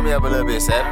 Turn me up a little bit, Seth.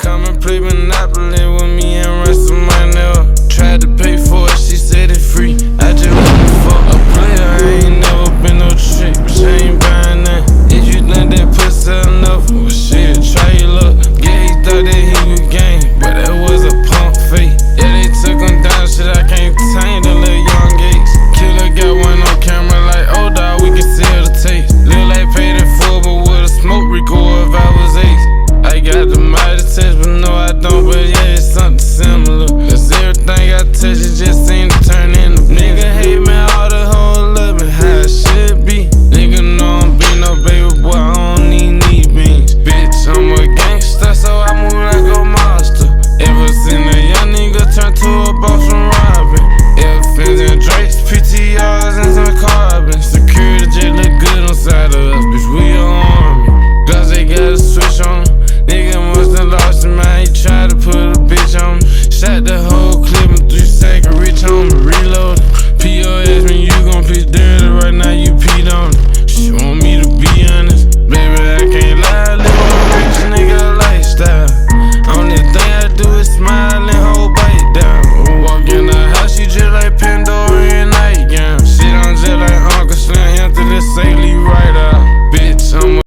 Come and play Monopoly with me and run some money up. Tried to pay for it, she said it's free. I just wanna fuck a player. I ain't never been no trick, but she ain't buying that. If you think that pussy enough, well shit, try your luck. Yeah, he thought that he was game, but that was a pump fake. Yeah, they took him down, shit, I can't tame the little young gates. Killer got one on camera like, oh dawg, we can sell the taste. Look like paid in full, but with a smoke record if I was ace. I got the mighty test, but no I don't, but yeah, it's something similar. Cause everything I touch, it just seem to turn into nigga hate me, all the whole love me, how it should be. Nigga know I'm be no baby boy, I don't need beans. Bitch, I'm a gangster, so I move like a monster. Ever seen a young nigga turn to a boss from robbing? Elephants and Drakes, PTRs and some carbon. Security just look good on side of us, bitch, we a army. Cause they got a switch on. Nigga must have lost his mind, he tried to put a bitch on me. Shot the